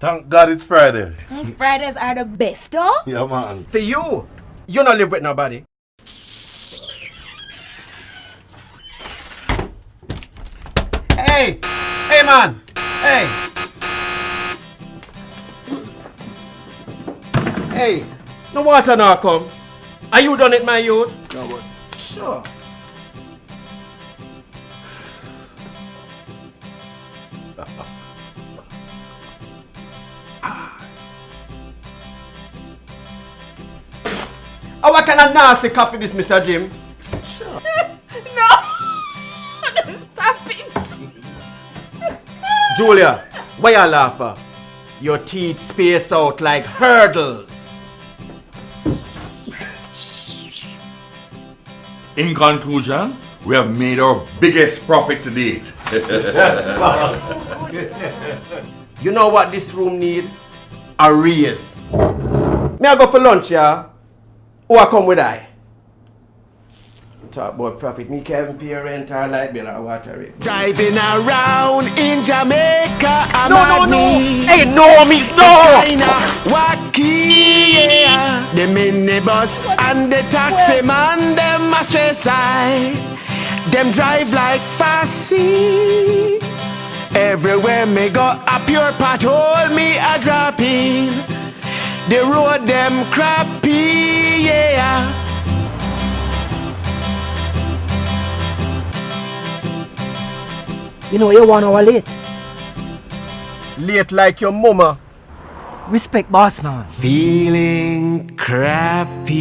Thank God it's Friday. Fridays are the best, though. Yeah, man. For you don't live with nobody. Hey! Hey, man! Hey! Hey! No water now come. Are you done it, my youth? No, but... Sure. Oh, what kind of nasty coffee this, Mr. Jim? Sure. No! Stop it! Julia, why you laugh? Your teeth space out like hurdles. In conclusion, we have made our biggest profit to date. You know what this room need? A raise. Me I go for lunch, yeah? Who I come with I? Talk about profit. Me can't pay rent or light bill or water rate. Driving around in Jamaica, I'm No. Hey, no, miss, no! Kinda wacky, yeah. The minibus and the taxi man, them a stress eye. Them drive like fussy. Everywhere me go, a pure pothole me a drop in. The road them crappy, yeah. You know, you're 1 hour late. Late like your mama. Respect boss, man. Feeling crappy.